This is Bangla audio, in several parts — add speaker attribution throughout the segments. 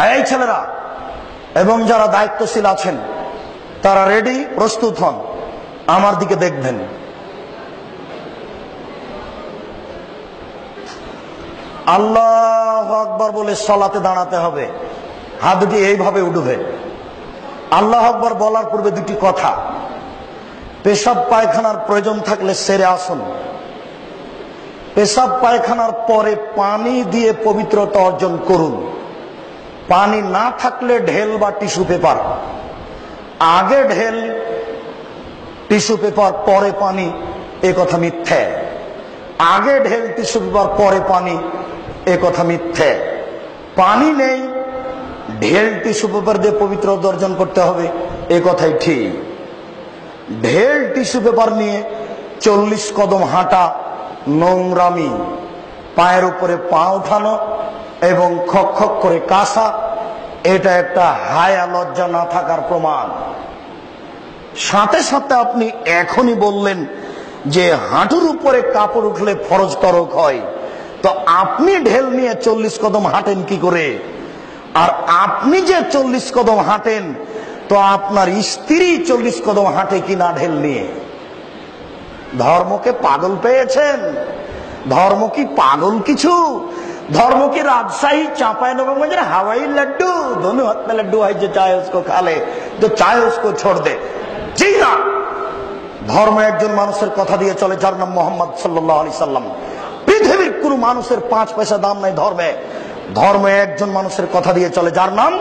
Speaker 1: এই ছেলেরা এবং যারা দায়িত্বশীল আছেন তারা রেডি, প্রস্তুত হন, আমার দিকে দেখবেন। আল্লাহু আকবার বলে সালাতে দাঁড়াতে হবে। হাত দুটি এইভাবে উঠবে। আল্লাহু আকবার বলার পূর্বে দুটি কথা। পেশাব পায়খানার প্রয়োজন থাকলে সেরে আসুন। পেশাব পায়খানার পরে পানি দিয়ে পবিত্রতা অর্জন করুন। পানি না থাকলে ঢেল বা টিস্যু পেপার। আগে ঢেল, টিস্যু পেপার, পরে পানি, এ কথা মিথ্যে। আগে ঢেল, টিস্যু পেপার, পরে পানি, এ কথা মিথ্যে। পানি নেই, ঢেল টিস্যু পেপার দিয়ে পবিত্রতা অর্জন করতে হবে, এ কথাই ঠিক। ঢেল টিস্যু পেপার নিয়ে 40 কদম হাঁটা নোংরামি। পায়ের উপরে পা উঠানো এবং খক খক করে কাশা, এটা একটা হায়া লজ্জা না থাকার প্রমাণ। সাথে সাথে আপনি এখনই বললেন যে হাঁটুর উপরে কাপড় উঠলে ফরজ তরক হয়, তো আপনি ঢেল নিয়ে 40 কদম হাঁটেন কি করে? আর আপনি যে 40 কদম হাঁটেন, তো আপনার স্ত্রী 40 কদম হাঁটে কিনা ঢেল নিয়ে? ধর্মকে পাগল পেয়েছেন? ধর্ম কি পাগল কিছু? धर्म की राजशाही चांपाइनबाबगंज हवाई लड्डू, दोनों हाथ में लड्डू है, जो चाहे उसको खा ले, जो चाहे उसको छोड़ दे। जी ना, धर्म एकजन मानुषेर कथा दिए चले जार नाम मोहम्मद सल्लल्लाहु अलैहि वसल्लम। पृथिवीर कोनो मानुषेर 5 पैसा दाम नहीं धर्मे। धर्म एकजन मानुषेर कथा दिए चले जार नाम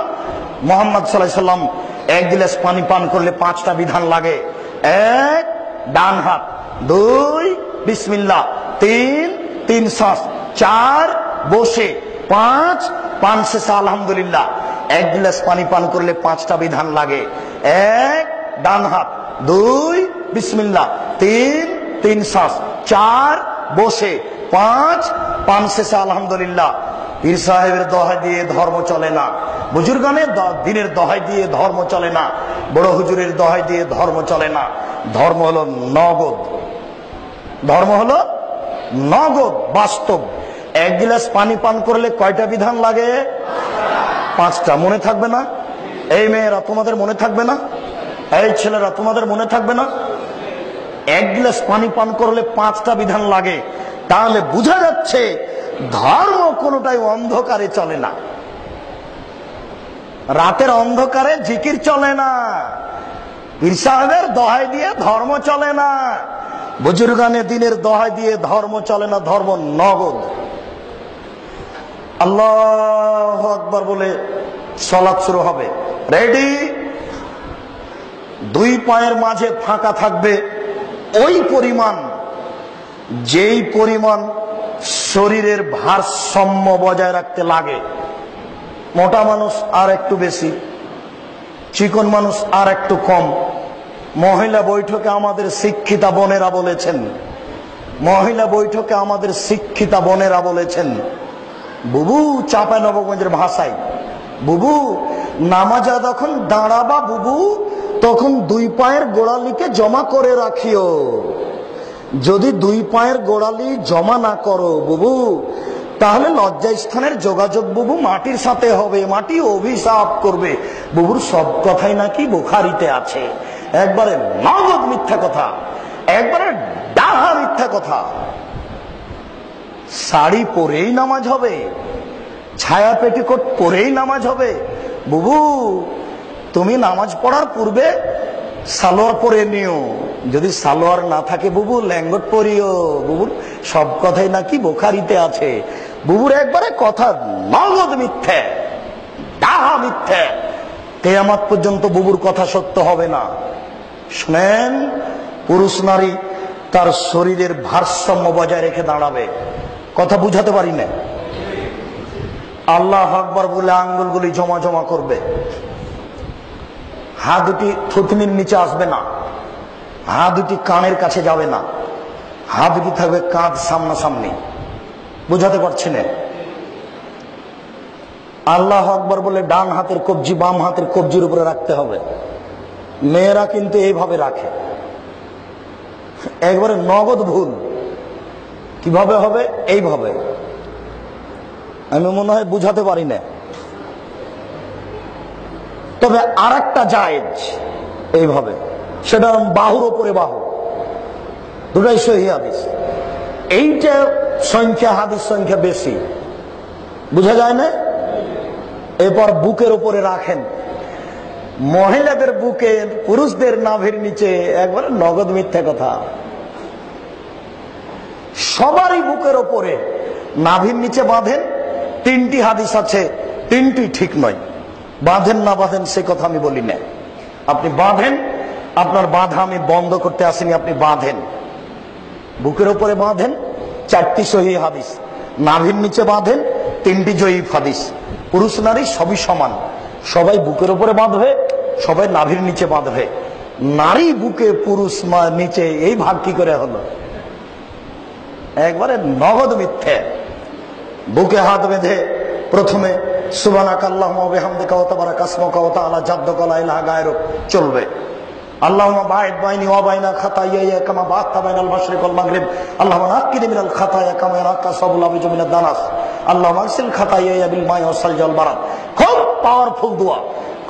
Speaker 1: मोहम्मद सल्लल्लाहु अलैहि वसल्लम। एक गिलास पानी पान करले 5टा विधान लागे। 1 डान हाथ, 2 बिस्मिल्लाह, 3 श्वास, 4 বসে, 5 শেষে আলহামদুলিল্লাহ। 1 গিলাস পানি পান করলে 5টা বিধান লাগে। 1 ডান হাত, 2 বিসমিল্লাহ, 3 শ্বাস, 4 বসে, 5 শেষে আলহামদুলিল্লাহ। পীর সাহেবের দোহাই দিয়ে ধর্ম চলে না, বুজুর্গানের দিনের দোহাই দিয়ে ধর্ম চলে না, বড় হুজুরের দোহাই দিয়ে ধর্ম চলে না। ধর্ম হলো নগদ, ধর্ম হলো নগদ, বাস্তব। 1 গিলাস পানি পান করলে কয়টা বিধান লাগে? 5টা। মনে থাকবে না? এই মেয়েরা তোমাদের মনে থাকবে না? এই ছেলেরা তোমাদের মনে থাকবে না? 1 গিলাস পানি পান করলে 5টা বিধান লাগে। তাহলে বোঝা যাচ্ছে ধর্ম কোনটাই অন্ধকারে চলে না। রাতের অন্ধকারে জিকির চলে না, পীর সাহেবের দোহাই দিয়ে ধর্ম চলে না, বুজুর্গানে দিনের দোহাই দিয়ে ধর্ম চলে না। ধর্ম নগদ। আল্লাহু আকবার বলে সালাত শুরু হবে। রেডি? 2 পায়ের মাঝে ফাঁকা থাকবে ওই পরিমাণ, যেই পরিমাণ শরীরের ভারসাম্য বজায় রাখতে লাগে। মোটা মানুষ আর একটু বেশি, চিকন মানুষ আর একটু কম। মহিলা বৈঠকে আমাদের শিক্ষিতা বোনেরা বলেছেন, মহিলা বৈঠকে আমাদের শিক্ষিতা বোনেরা বলেছেন, বুবু, চাঁপাইনবাবগঞ্জের ভাষায়, বুবু নামাজে যখন দাঁড়াবা বুবু, তখন 2 পায়ের গোড়ালিকে জমা করে রাখিও। যদি 2 পায়ের গোড়ালি জমা না করো বুবু, তাহলে লজ্জাস্থানের যোগাযোগ বুবু মাটির সাথে হবে, মাটি অভিশাপ করবে। বুবুর সব কথাই নাকি বুখারীতে আছে। একবারে নগদ মিথ্যা কথা, একবারে ডাহা মিথ্যা কথা। শাড়ি পরেই নামাজ হবে, ছায়া পেটিকোট পরেই নামাজ হবে। বুবু, তুমি নামাজ পড়ার পূর্বে সালোয়ার পরে নিও, যদি সালোয়ার না থাকে বুবু ল্যাঙ্গট পরিও। বুবুর সব কথাই নাকি বুখারীতে আছে। বুবুর একবারে কথা নগদ মিথ্যে, ডাহা মিথ্যে। কিয়ামত পর্যন্ত বুবুর কথা সত্য হবে না। শুনেন, পুরুষ নারী তার শরীরের ভারসাম্য বজায় রেখে দাঁড়াবে। কথা বুঝাতে পারি না? আল্লাহু আকবার বলে আঙ্গুলগুলি জমা জমা করবে। হাত দুটি থুতনির নিচে আসবে না, হাত দুটি কানের কাছে যাবে না, হাত দুটি থাকবে কাঁধ সামনাসামনি। বুঝাতে পারছি না? আল্লাহু আকবার বলে ডান হাতের কবজি বাম হাতের কবজির উপরে রাখতে হবে। মেয়েরা কিন্তু এইভাবে রাখে, একবারে নগদ ভুল। কিভাবে হবে? এইভাবে। আমি মনে হয় বুঝাতে পারি না। তবে আর একটা জায়েজ এইভাবে, সেটা বাহুর ওপরে বাহু, দুটাই সহিহ হাদিস। এইটা সংখ্যা, হাদিস সংখ্যা বেশি, বুঝা যায় না? এরপর বুকের উপরে রাখেন। মহিলাদের বুকে, পুরুষদের নাভির নিচে, একবারে নগদ মিথ্যা কথা। সবারই বুকের ওপরে, নাভির নিচে বাঁধেন। 3টি হাদিস আছে, 3টি ঠিক নয়। বাঁধেন না বাঁধেন সে কথা আমি বলি না, আপনি বাঁধেন। আপনার বাঁধা আমি বন্ধ করতে আসিনি, আপনি বাঁধেন, বুকের ওপরে বাঁধেন। 4টি সহিহ হাদিস। নাভির নিচে বাঁধেন, 3টি জয়ীফ হাদিস। পুরুষ নারী সবই সমান, সবাই বুকের ওপরে বাঁধবে, সবাই নাভির নিচে বাঁধবে। নারী বুকে, পুরুষ নিচে, এই ভাগ কি করে হলো? একবারে নগদ মিথ্যে। বুকে হাত বেঁধে প্রথমে সুবহানাকাল্লাহুম্মা ওয়া বিহামদিকা ওয়া তাবারাকা ইসমুকা ওয়া তাআলা জাদ্দুকা লা ইলাহা গায়রুক চলবে। আল্লাহুম্মা বা'id বাইনি ওয়া বাইনা খাতায়ায়া কামা বা'adta বাইনাল মাশরিক ওয়াল মাগরিব। আল্লাহুম্মা নাক্কিনি মিনাল খাতায়া কামা ইয়ানক্কা সাবুল আবিজু মিনাদ দানাস। আল্লাহুম্মা আগসিল খাতায়ায়া বিল মাই ওয়াস সালজি ওয়াল বারাদ। খুব পাওয়ারফুল দোয়া,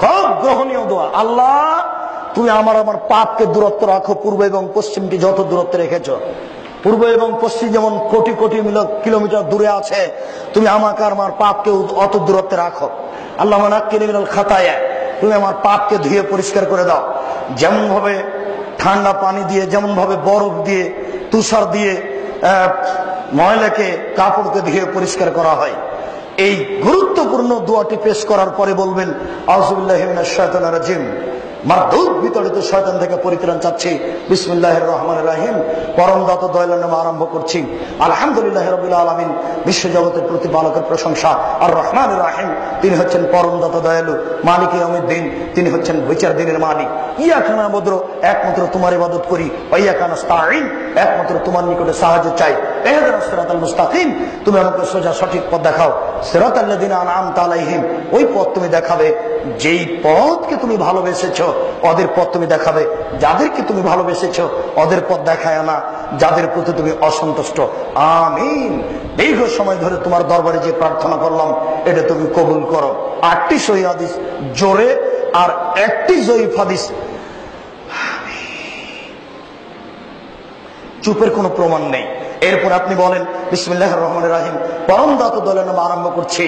Speaker 1: খুব গ্রহণীয় দোয়া। আল্লাহ, তুমি আমার পাপকে দূরত্ব রাখো, পূর্ব এবং পশ্চিমকে যত দূরত্বে রেখেছো। পূর্ব এবং পশ্চিম যেমন কোটি কোটি কিলোমিটার দূরে আছে, তুমি আমাকে আর আমার পাপকে অত দূরত্বে রাখো। আল্লাহুম্মা নাক্কিনি মিনাল খাতায়া, তুমি আমার পাপকে ধুয়ে পরিষ্কার করে দাও। যেমন ভাবে ঠান্ডা পানি দিয়ে, যেমন ভাবে বরফ দিয়ে, তুষার দিয়ে ময়লাকে, কাপড়কে ধুয়ে পরিষ্কার করা হয়। এই গুরুত্বপূর্ণ দোয়াটি পেশ করার পরে বলবেন আউযুবিল্লাহি মিনাশ শাইতানির রাজিম, মারদুদ বিতাড়িত শয়তান থেকে পরিত্রাণ চাচ্ছি। বিসমিল্লাহির রহমানির রহিম, পরম দাতা দয়ালুর নামে আরম্ভ করছি। আলহামদুলিল্লাহি রাব্বিল আলামিন, বিশ্বজগতের প্রতিপালকের প্রশংসা। আর রহমানির রহিম, তিনি হচ্ছেন পরম দাতা দয়ালু। মালিক ইয়াউমিদ্দিন, তিনি হচ্ছেন বিচার দিনের মালিক। ইয়াকা না'বুদু, একমাত্র তোমার ইবাদত করি। ওয়া ইয়াকা নাস্তাঈন, একমাত্র তোমার নিকটে সাহায্য চাই। ইহদিনাস সিরাতাল মুস্তাকিম, তুমি আমাকে সোজা সঠিক পথ দেখাও। সিরাতাল্লাযিনা আন'আমতা আলাইহিম, ওই পথ তুমি দেখাবে যেই পথকে তুমি ভালোবেসেছো, ওদের পথ তুমি দেখাবে। যাদেরকে তুমি ভালোবেসেছো ওদের পথ দেখায় না, যাদের প্রতি তুমি অসন্তুষ্ট। আমিন। দীর্ঘ সময় ধরে তোমার দরবারে যে প্রার্থনা করলাম, এটা তুমি কবুল করো। 8টি সহিহ হাদিস জোরে, আর 1টি জয়ীফ হাদিস। চুপের কোনো প্রমাণ নেই। এরপর আপনি বলেন বিসমিল্লাহির রহমানির রহিম, পরম দাতা দয়ালুর নামে আরম্ভ করছি।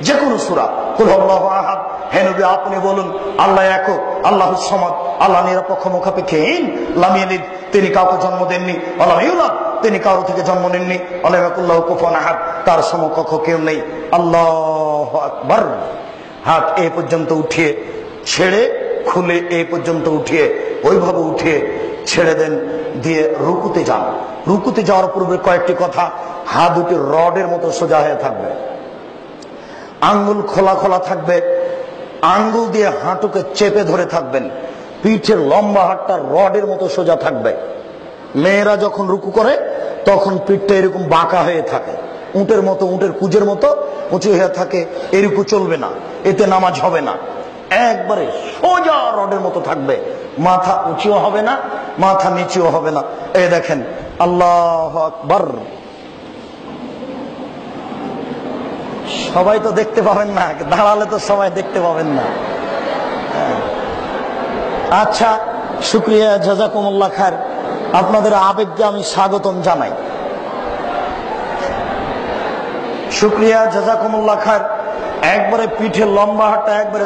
Speaker 1: যে কোনো সূরা, কুল হুয়াল্লাহু আহাদ। হে নবী, আপনি বলুন আল্লাহ একক, আল্লাহুস সামাদ, আল্লাহ নিরপেক্ষ মুখাপেক্ষীহীন। লাম ইয়ালিদ, তিনি কাউকে জন্ম দেননি। ওয়ালাম ইউলাদ, তিনি কারো থেকে জন্ম নেননি। ওয়ালাম ইয়াকুল লাহু কুফুয়ান আহাদ, তার সমকক্ষ কেউ নেই। আল্লাহু আকবার। হাত এই পর্যন্ত উঠিয়ে, ছেড়ে খুলে এই পর্যন্ত উঠিয়ে, ওইভাবে উঠিয়ে ছেড়ে দেন, দিয়ে রুকুতে যান। রুকুতে যাওয়ার পূর্বে কয়েকটি কথা। হাত দুটি রডের মতো সোজা হয়ে থাকবে, আঙ্গুল খোলা খোলা থাকবে, আঙ্গুল দিয়ে হাঁটুকে চেপে ধরে থাকবেন। পিঠের লম্বা হাতটা রডের মতো সোজা থাকবে। মেয়েরা যখন রুকু করে তখন পিঠটা এরকম বাঁকা হয়ে থাকে, উটের মতো, উটের কুজের মতো উঁচু হয়ে থাকে। এরকম চলবে না, এতে নামাজ হবে না। একবারে সোজা রডের মতো থাকবে, মাথা উঁচিও হবে না, মাথা নিচেও হবে না। এই দেখেন, আল্লাহু আকবার। সবাই তো দেখতে পাবেন না, দাঁড়ালে তো সবাই দেখতে পাবেন না। আচ্ছা, শুকরিয়া, জাযাকুমুল্লাহ খায়ের। আপনাদের আবেগকে আমি স্বাগতম জানাই। শুকরিয়া, জাযাকুমুল্লাহ খায়ের। একবারে পিঠের লম্বা হাতটা একবারে,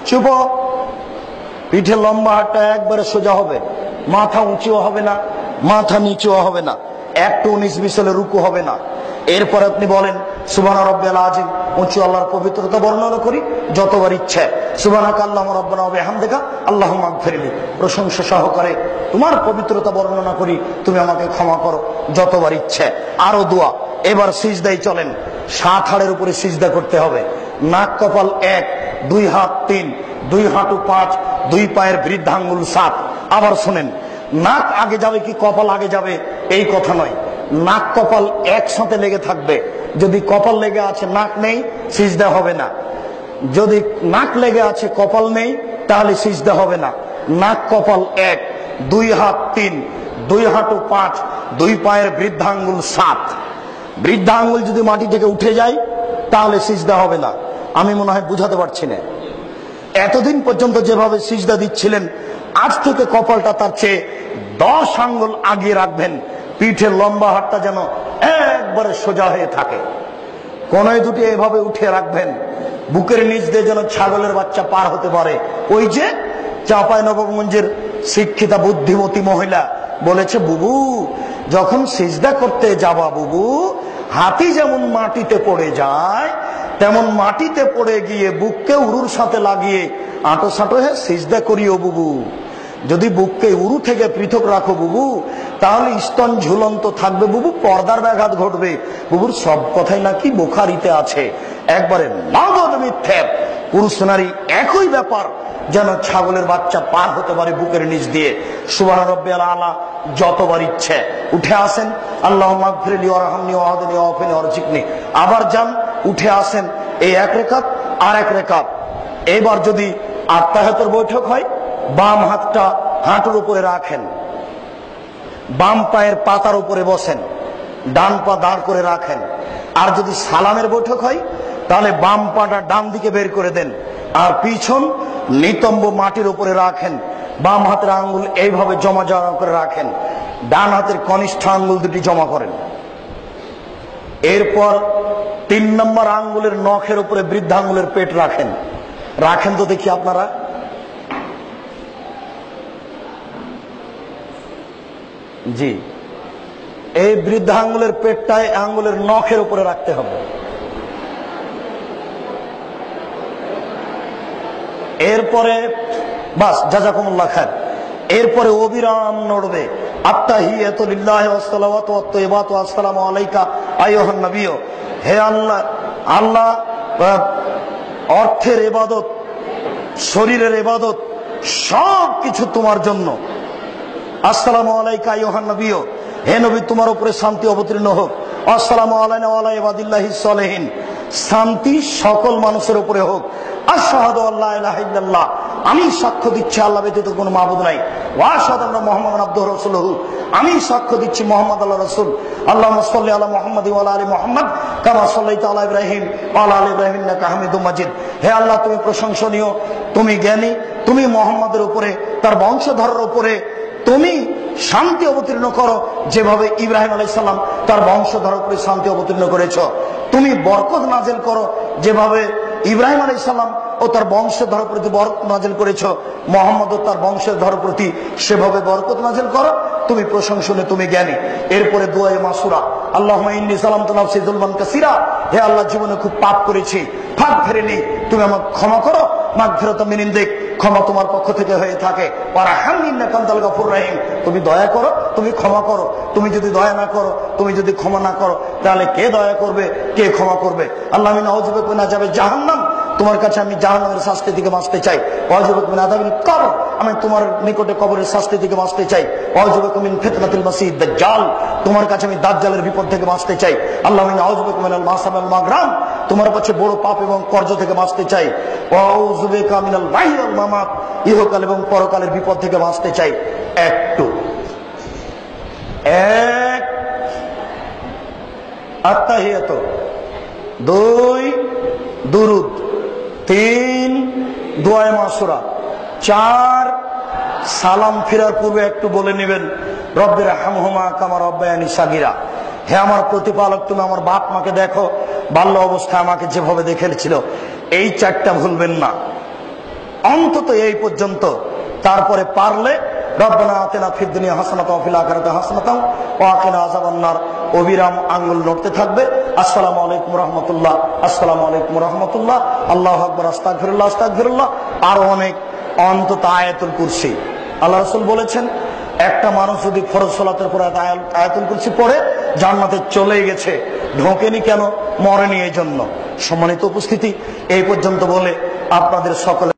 Speaker 1: চুপ। পিঠের লম্বা হাতটা একবারে সোজা হবে, মাথা উঁচুও হবে না, মাথা নিচুও হবে না, একটু 19 বিশালে রুকু হবে না। এরপর আপনি বলেন সুবহান রাব্বিয়াল আযীম, উঁচু আল্লাহর পবিত্রতা বর্ণনা করি যতবার ইচ্ছে। সুবহানাকা আল্লাহুম্মা রাব্বানা ওয়া বিহামদিকা আল্লাহুম্মা আগফিরলি, প্রশংসা সহকারে তোমার পবিত্রতা বর্ণনা করি, তুমি আমাকে ক্ষমা করো যতবার ইচ্ছে। আরো দোয়া। এবার সিজদায় চলেন। 7 হাড়ের উপরে সিজদা করতে হবে। নাক কপাল 1, 2 হাত 3, 2 হাঁটু 5, 2 পায়ের বৃদ্ধাঙ্গুল 7। আবার শুনেন, নাক আগে যাবে কি কপাল আগে যাবে এই কথা নয়, নাক কপাল একসাথে লেগে থাকবে। যদি কপাল লেগে আছে নাক নেই, সিজদা হবে না। যদি নাক লেগে আছে কপাল নেই, তাহলে সিজদা হবে না। নাক কপাল 1, 2 হাত 3, 2 হাঁটু 5, 2 পায়ের বৃদ্ধাঙ্গুল 7। বৃদ্ধাঙ্গুল যদি মাটি থেকে উঠে যায় তাহলে সিজদা হবে না। আমি মনে হয় বুঝাতে পারছি না। এতদিন পর্যন্ত যেভাবে সিজদা দিচ্ছিলেন, আজ থেকে কপালটা তার চেয়ে 10 আঙ্গুল আগিয়ে রাখবেন। পিঠের লম্বা হাতটা যেন একবারে সোজা হয়ে থাকে, কোনায় দুটি এভাবে উঠে রাখবেন। বুকের নিচ দিয়ে যেন ছাগলের বাচ্চা পার হতে পারে। ওই যে চাঁপাইনবাবগঞ্জের শিক্ষিতা বুদ্ধিমতী মহিলা বলেছে, বুবু যখন সিজদা করতে যাবা বুবু, হাতি যেমন মাটিতে পড়ে যায় তেমন মাটিতে পড়ে গিয়ে বুককে উরুর সাথে লাগিয়ে আঁটো সাঁটো হয়ে সিজদা করিও বুবু। যদি বুককে উরু থেকে পৃথক রাখো বুবু, তাহলে স্তন ঝুলন্ত থাকবে বুবু, পর্দার ব্যাঘাত ঘটবে। বুবুর সব কথাই নাকি বুখারীতে আছে, একবারে নগদ মিথ্যে। পুরুষ নারী একই ব্যাপার, যেন ছাগলের বাচ্চা পার হতে পারে বুকের নিচ দিয়ে। সুবহান রাব্বিয়াল আলা যতবার ইচ্ছে উঠে আসেন, আল্লাহুম্মা গফিরলি ওয়ারহামনি ওয়াহদিনি ওয়াফিনি ওয়ারজিকনি। আবার যান, উঠে আসেন, এই এক রেখাত আর এক রেখাত। এবার যদি আত্তাহিয়াতের বৈঠক হয়, বাম হাতটা হাঁটুর উপরে রাখেন, বাম পায়ের পাতার উপরে বসেন, ডান পা দাঁড় করে রাখেন। আর যদি সালামের বৈঠক হয়, তাহলে বাম পাটা ডান দিকে বের করে দেন, আর পিছন নিতম্ব মাটির উপরে রাখেন। বাম হাতের আঙ্গুল এইভাবে জমা জমা করে রাখেন, ডান হাতের কনিষ্ঠ আঙ্গুল দুটি জমা করেন। এরপর 3 নম্বর আঙ্গুলের নখের উপরে বৃদ্ধাঙ্গুলের পেট রাখেন। রাখেন তো দেখি আপনারা। জি, এই বৃদ্ধাঙ্গুলের পেটটায় আঙ্গুলের নখের উপরে রাখতে হবে। এরপরে বাস, জাযাকুমুল্লাহ খায়র। এরপরে অবিরাম নড়বে, আত্তাহিয়াতু লিল্লাহি ওয়াস সালাওয়াতু ওয়াত তাইয়্যিবাতু আসসালামু আলাইকা আইয়ুহান নবী। হে আল্লাহ, আল্লাহ অর্থের ইবাদত, শরীরের ইবাদত সব কিছু তোমার জন্য। আসসালামু আলাইকা আইয়ুহান নবী, হে নবী তোমার উপরে শান্তি অবতীর্ণ হোক। আসসালামু আলাইনা ওয়া আলা ইবাদিল্লাহিস সালিহিন, শান্তি সকল মানুষের উপরে হোক। আশহাদু আল্লা ইলাহা ইল্লাল্লাহ, আমি সাক্ষ্য দিচ্ছি আল্লাহ ব্যতীত কোনো মাবুদ নাই। ওয়া আশহাদু আন্না মুহাম্মাদান আবদুহু ওয়া রাসূলুহু, আমি সাক্ষ্য দিচ্ছি মুহাম্মদ আল্লাহর রাসূল। আল্লাহুম্মা সাল্লি আলা মুহাম্মাদি ওয়া আলা আলি মুহাম্মাদ কামা সাল্লাইতা আলা ইব্রাহিম ওয়া আলা আলি ইব্রাহিম ইন্নাকা হামিদুম মাজিদ। হে আল্লাহ, তুমি প্রশংসনীয়, তুমি জ্ঞানী, তুমি মুহাম্মাদের উপরে, তার বংশধরের উপরে তুমি শান্তি অবতীর্ণ করো, যেভাবে ইব্রাহিম আলাইহিস সালাম তার বংশধরের উপরে শান্তি অবতীর্ণ করেছো। তুমি বরকত নাযিল করো, যেভাবে ইব্রাহিম আলাইহিস সালাম ও তার বংশধরের প্রতি বরকত নাযিল করেছো, মুহাম্মদ ও তার বংশধরের প্রতি সেভাবে বরকত নাযিল করো। তুমি প্রশংসনীয়, তুমি জ্ঞানী। এরপরে দুআয়ে মাসুরা, আল্লাহুম্মা ইন্নী যালামতু নাফসি যুলমান কাসীরা, হে আল্লাহ জীবনে খুব পাপ করেছি, ফাগফিরলি, তুমি আমাকে ক্ষমা করো। মাগফিরাতাম মিন ইনদিক, ক্ষমা তোমার পক্ষ থেকে হয়ে থাকে। ওয়ারহামনি ইন্নাকা আনতাল গাফুরুর রহিম, তুমি দয়া করো, তুমি ক্ষমা করো। তুমি যদি দয়া না করো, তুমি যদি ক্ষমা না করো, তাহলে কে দয়া করবে, কে ক্ষমা করবে? আল্লাহ আমি নাউযু বিকা মিন আযাবিল জাহান্নাম, তোমার কাছে আমি জাহান্নামের শাস্তি থেকে বাঁচতে চাই। ওয়াউযু বিকা মিন আযাবিল কবর, আমি তোমার নিকটে কবরের শাস্তি থেকে বাঁচতে চাই। ওয়াউযু বিকা মিন ফিতনাতিল মাসিহিদ দাজ্জাল, তোমার কাছে আমি দাজ্জালের বিপদ থেকে বাঁচতে চাই। আল্লাহ আমি নাউযু বিকা মিনাল মাসাম ওয়াল মাগরাম, তোমার কাছে বড় পাপ এবং কর্জ থেকে বাঁচতে চাই। ওয়াউযু বিকা মিনাল মাহির ওয়াল মামাত, ইহকাল এবং পরকালের বিপদ থেকে বাঁচতে চাই। একটু এক আত্তাহিয়াত, 2 দুরুদ, 3 দুআয়ে মাসুরা, 4 সালাম ফেরার পূর্বে একটু বলে নেবেন রব্বির হামহুমা কামা রাব্বায়ানি সাগীরা। হে আমার প্রতিপালক, তুমি আমার বাপ মাকে দেখো, বাল্য অবস্থায় আমাকে যেভাবে দেখেছিল। এই 4টা ভুলবেন না, অন্তত এই পর্যন্ত। তারপরে পারলে রব্বানা আতিনা ফিদ দুনিয়া হাসানাতাও ওয়া ফিল আখিরাতি হাসানাতাও ওয়া কিনা আযাবান নার, অবিরাম আঙ্গুল নড়তে থাকবে। আসসালামু আলাইকুম রাহমাতুল্লাহ, আসসালামু আলাইকুম রাহমাতুল্লাহ, আল্লাহু আকবার, আস্তাগফিরুল্লাহ, আস্তাগফিরুল্লাহ। আর অনেক, অন্তত আয়াতুল কুরসি। আল্লাহ রাসূল বলেছেন, একটা মানুষ যদি ফরজ সালাতের পর আয়াতুল কুরসি পড়ে, জান্নাতে চলে গেছে। ঢোকেনি কেন? মরেনি এই জন্য। সম্মানিত উপস্থিতি, এই পর্যন্ত বলে আপনাদের সকলে